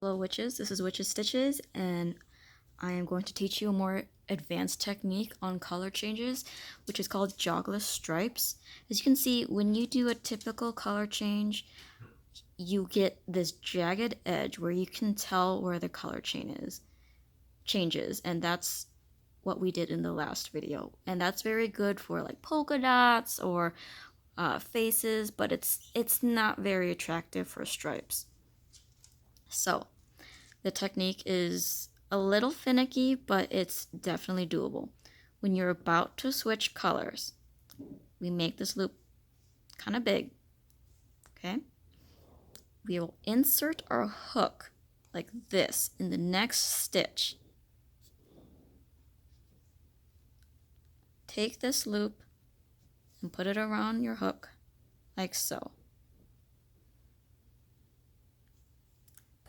Hello witches, this is Witches Stitches and I am going to teach you a more advanced technique on color changes, which is called jogless stripes. As you can see, when you do a typical color change, you get this jagged edge where you can tell where the color changes, and that's what we did in the last video. And that's very good for like polka dots or faces, but it's not very attractive for stripes. So the technique is a little finicky, but it's definitely doable. When you're about to switch colors, we make this loop kind of big, okay? We will insert our hook like this in the next stitch. Take this loop and put it around your hook like so.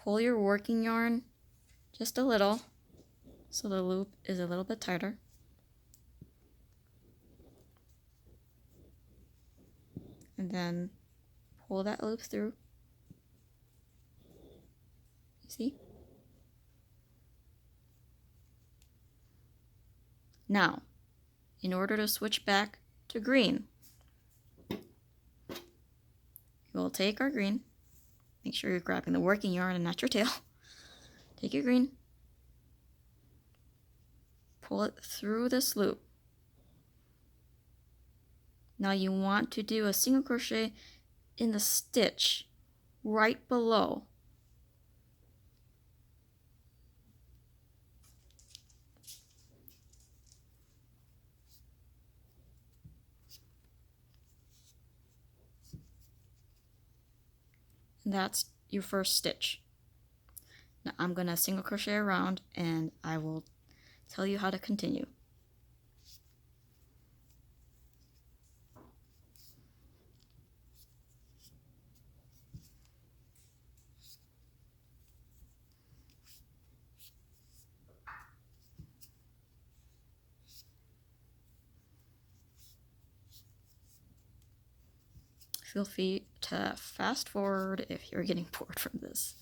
Pull your working yarn just a little so the loop is a little bit tighter. And then pull that loop through. You see? Now, in order to switch back to green, we'll take our green. Make sure you're grabbing the working yarn and not your tail. Take your green, pull it through this loop. Now you want to do a single crochet in the stitch right below. And that's your first stitch. Now I'm going to single crochet around and I will tell you how to continue. Feel free to fast forward if you're getting bored from this.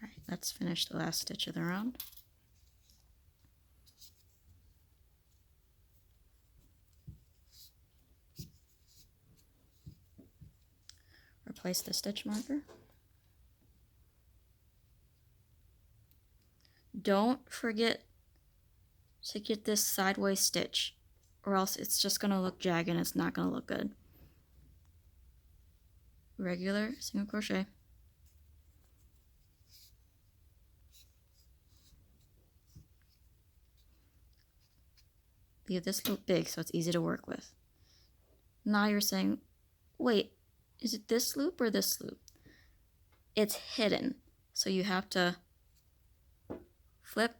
Alright, let's finish the last stitch of the round. Replace the stitch marker. Don't forget to get this sideways stitch, or else it's just going to look jagged and it's not going to look good. Regular single crochet. Leave this loop big so it's easy to work with. Now you're saying, wait, is it this loop or this loop? It's hidden, so you have to flip.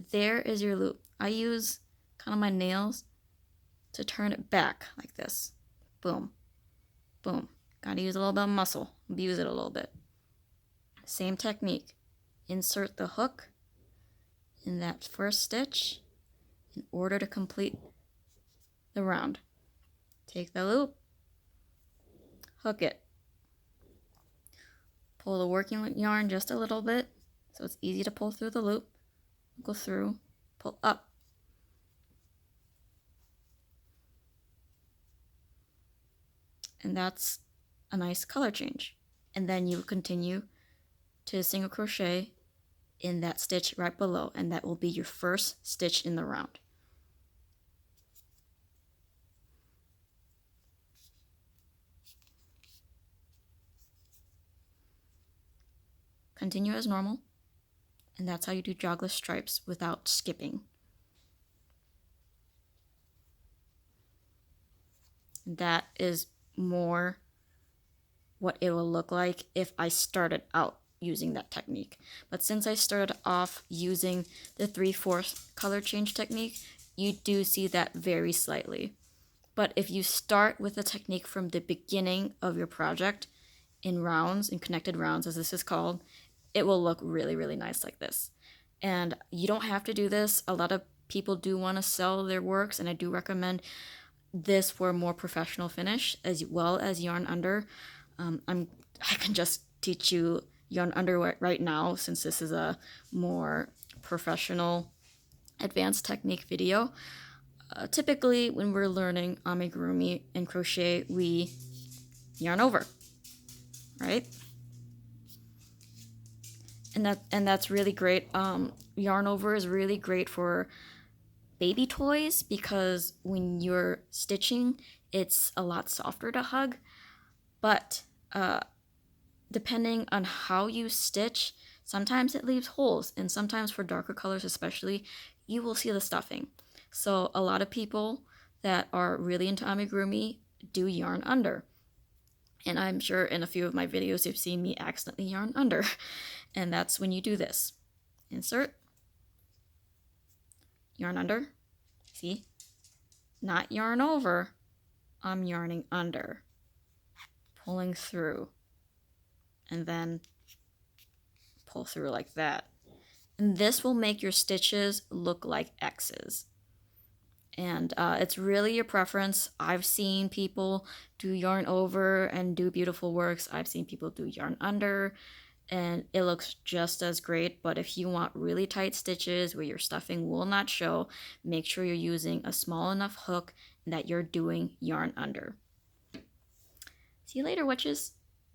There is your loop. I use kind of my nails to turn it back like this. Boom, boom. Gotta use a little bit of muscle, abuse it a little bit. Same technique. Insert the hook in that first stitch in order to complete the round. Take the loop, hook it. Pull the working yarn just a little bit so it's easy to pull through the loop. Go through, pull up. And that's a nice color change. And then you continue to single crochet in that stitch right below, and that will be your first stitch in the round. continue as normal. And that's how you do jogless stripes without skipping. That is more what it will look like if I started out using that technique. But since I started off using the 3/4 color change technique, you do see that very slightly. But if you start with the technique from the beginning of your project in rounds, in connected rounds as this is called, it will look really, really nice like this. And you don't have to do this. A lot of people do want to sell their works, and I do recommend this for a more professional finish as well as yarn under. I can just teach you yarn under right now since this is a more professional advanced technique video. Typically when we're learning amigurumi and crochet, we yarn over, right? And that's really great. Yarn over is really great for baby toys because when you're stitching, it's a lot softer to hug. But depending on how you stitch, sometimes it leaves holes, and sometimes for darker colors especially, you will see the stuffing. So a lot of people that are really into amigurumi do yarn under. And I'm sure in a few of my videos you've seen me accidentally yarn under. And that's when you do this. Insert, yarn under, see? Not yarn over, I'm yarning under, pulling through, and then pull through like that. And this will make your stitches look like X's. And it's really your preference. I've seen people do yarn over and do beautiful works. I've seen people do yarn under, and it looks just as great. But if you want really tight stitches where your stuffing will not show, make sure you're using a small enough hook and that you're doing yarn under. See you later, witches.